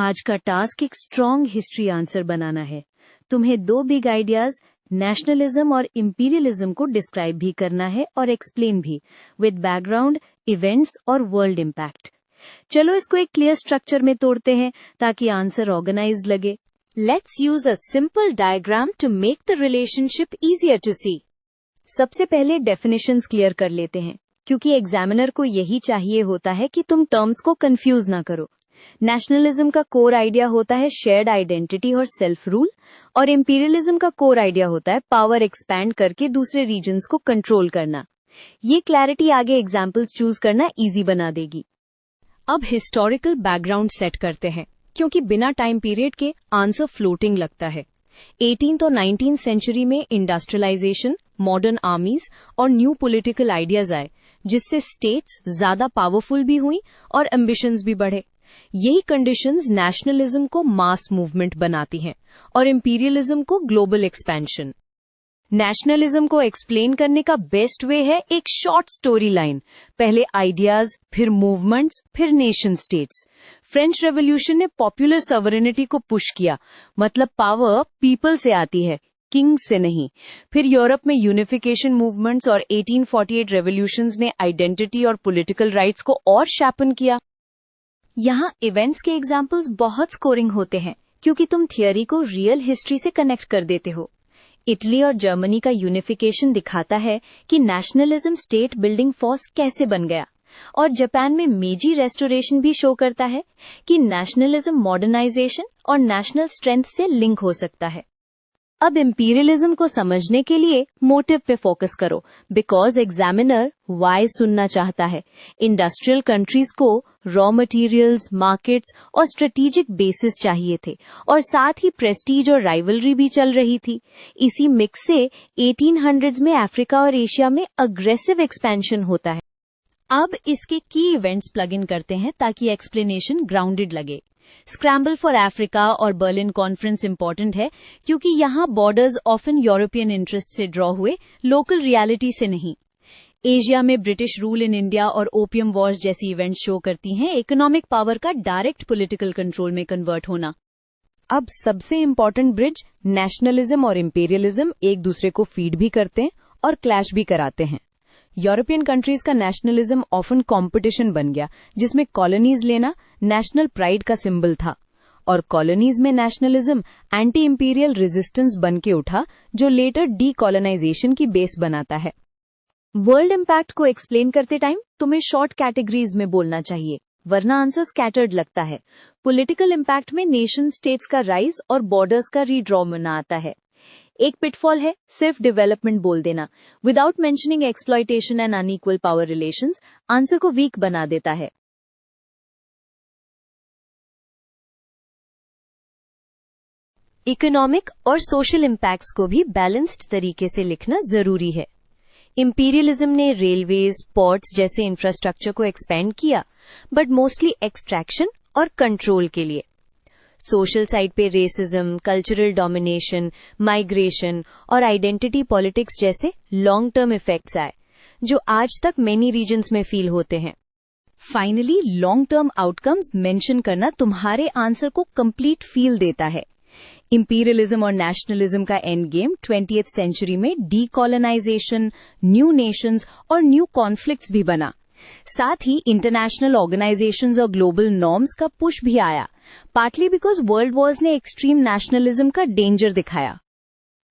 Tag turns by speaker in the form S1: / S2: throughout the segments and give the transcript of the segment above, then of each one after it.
S1: आज का टास्क एक स्ट्रॉन्ग हिस्ट्री आंसर बनाना है। तुम्हें दो बिग आइडियाज नेशनलिज्म और इंपीरियलिज्म को डिस्क्राइब भी करना है और एक्सप्लेन भी, विद बैकग्राउंड, इवेंट्स और वर्ल्ड इम्पैक्ट। चलो इसको एक क्लियर स्ट्रक्चर में तोड़ते हैं ताकि आंसर ऑर्गेनाइज्ड लगे। Let's use a simple diagram to make the relationship easier to see. सबसे पहले डेफिनेशंस क्लियर कर लेते हैं, क्योंकि एग्जामिनर को यही चाहिए होता है कि तुम टर्म्स को कंफ्यूज ना करो। नेशनलिज्म का कोर आइडिया होता है शेयर्ड आइडेंटिटी और सेल्फ रूल, और इंपीरियलिज्म का कोर आइडिया होता है पावर एक्सपैंड करके दूसरे रीजन्स को कंट्रोल करना। ये क्लैरिटी आगे एग्जाम्पल्स चूज करना इजी बना देगी। अब हिस्टोरिकल बैकग्राउंड सेट करते हैं, क्योंकि बिना टाइम पीरियड के आंसर फ्लोटिंग लगता है। 18th और 19th सेंचुरी में इंडस्ट्रियलाइजेशन, मॉडर्न आर्मीज और न्यू पॉलिटिकल आइडियाज आए, जिससे स्टेट्स ज्यादा पावरफुल भी हुई और एम्बिशंस भी बढ़े। यही कंडीशंस नेशनलिज्म को मास मूवमेंट बनाती हैं और इंपीरियलिज्म को ग्लोबल एक्सपेंशन। नेशनलिज्म को एक्सप्लेन करने का बेस्ट वे है एक शॉर्ट स्टोरी लाइन। पहले आइडियाज, फिर मूवमेंट्स, फिर नेशन स्टेट्स। फ्रेंच रेवोल्यूशन ने पॉपुलर सॉवरेनिटी को पुश किया, मतलब पावर पीपल से आती है, किंग से नहीं। फिर यूरोप में यूनिफिकेशन मूवमेंट्स और 1848 रेवोल्यूशंस ने आइडेंटिटी और पॉलिटिकल राइट्स को और शैपन किया। यहाँ इवेंट्स के एग्जाम्पल्स बहुत स्कोरिंग होते हैं, क्योंकि तुम थियोरी को रियल हिस्ट्री से कनेक्ट कर देते हो। इटली और जर्मनी का यूनिफिकेशन दिखाता है कि नेशनलिज्म स्टेट बिल्डिंग फोर्स कैसे बन गया, और जापान में मेजी रेस्टोरेशन भी शो करता है कि नेशनलिज्म मॉडर्नाइजेशन और नेशनल स्ट्रेंथ से लिंक हो सकता है। अब इंपीरियलिज्म को समझने के लिए मोटिव पे फोकस करो, बिकॉज एग्जामिनर वाई सुनना चाहता है। इंडस्ट्रियल कंट्रीज को रॉ मटेरियल्स, मार्केट्स और स्ट्रेटेजिक बेसिस चाहिए थे, और साथ ही प्रेस्टीज और राइवलरी भी चल रही थी। इसी मिक्स से 1800s में अफ्रीका और एशिया में अग्रेसिव एक्सपेंशन होता है। अब इसके की इवेंट्स प्लग इन करते हैं ताकि एक्सप्लेनेशन ग्राउंडेड लगे। स्क्रैम्बल फॉर अफ्रीका और बर्लिन कॉन्फ्रेंस इंपॉर्टेंट है, क्योंकि यहाँ बॉर्डर्स ऑफन यूरोपियन इंटरेस्ट से ड्रॉ हुए, लोकल रियलिटी से नहीं। एशिया में ब्रिटिश रूल इन इंडिया और ओपियम वॉर्स जैसी इवेंट्स शो करती हैं इकोनॉमिक पावर का डायरेक्ट पॉलिटिकल कंट्रोल में कन्वर्ट होना। अब सबसे इम्पोर्टेंट ब्रिज, नेशनलिज्म और इंपीरियलिज्म एक दूसरे को फीड भी करते हैं और क्लैश भी कराते हैं। यूरोपियन कंट्रीज का नेशनलिज्म ऑफन कंपटीशन बन गया, जिसमें कॉलोनीज लेना नेशनल प्राइड का सिंबल था, और कॉलोनीज में नेशनलिज्म एंटी इंपीरियल रेजिस्टेंस बन के उठा, जो लेटर डीकॉलोनाइजेशन की बेस बनाता है। वर्ल्ड इम्पैक्ट को एक्सप्लेन करते टाइम तुम्हें शॉर्ट कैटेगरीज में बोलना चाहिए, वरना आंसर स्कैटर्ड लगता है। पॉलिटिकल इम्पैक्ट में नेशन स्टेट्स का राइज और बॉर्डर्स का रीड्रॉ आता है। एक पिटफॉल है सिर्फ डेवलपमेंट बोल देना, without mentioning exploitation and unequal power relations answer को वीक बना देता है। इकोनॉमिक और सोशल इम्पैक्ट्स को भी बैलेंस्ड तरीके से लिखना जरूरी है। इंपीरियलिज्म ने रेलवेज, पोर्ट्स जैसे इंफ्रास्ट्रक्चर को एक्सपेंड किया, बट मोस्टली एक्सट्रैक्शन और कंट्रोल के लिए। सोशल साइड पे रेसिज्म, कल्चरल डोमिनेशन, माइग्रेशन और आइडेंटिटी पॉलिटिक्स जैसे लॉन्ग टर्म इफेक्ट्स आए, जो आज तक मेनी रीजन्स में फील होते हैं। Finally long term outcomes mention करना तुम्हारे आंसर को कंप्लीट फील देता है। इंपीरियलिज्म और नेशनलिज्म का एंड गेम 20th सेंचुरी में डीकॉलोनाइजेशन, न्यू नेशंस और न्यू कॉन्फ्लिक्ट्स भी बना। साथ ही इंटरनेशनल ऑर्गेनाइजेशंस और ग्लोबल नॉर्म्स का पुश भी आया, पार्टली बिकॉज वर्ल्ड वॉर्स ने एक्सट्रीम नेशनलिज्म का डेंजर दिखाया।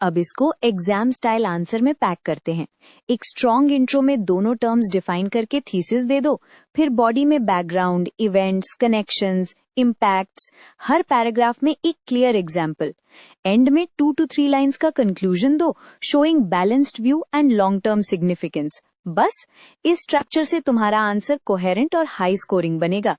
S1: अब इसको एग्जाम स्टाइल आंसर में पैक करते हैं। एक स्ट्रॉन्ग इंट्रो में दोनों टर्म्स डिफाइन करके थीसिस दे दो, फिर बॉडी में बैकग्राउंड, इवेंट्स, कनेक्शंस, इम्पैक्ट्स, हर पैराग्राफ में एक क्लियर एग्जाम्पल। एंड में 2 to 3 लाइन्स का कंक्लूजन दो, showing balanced view and long term significance. बस इस स्ट्रक्चर से तुम्हारा आंसर कोहेरेंट और हाई स्कोरिंग बनेगा।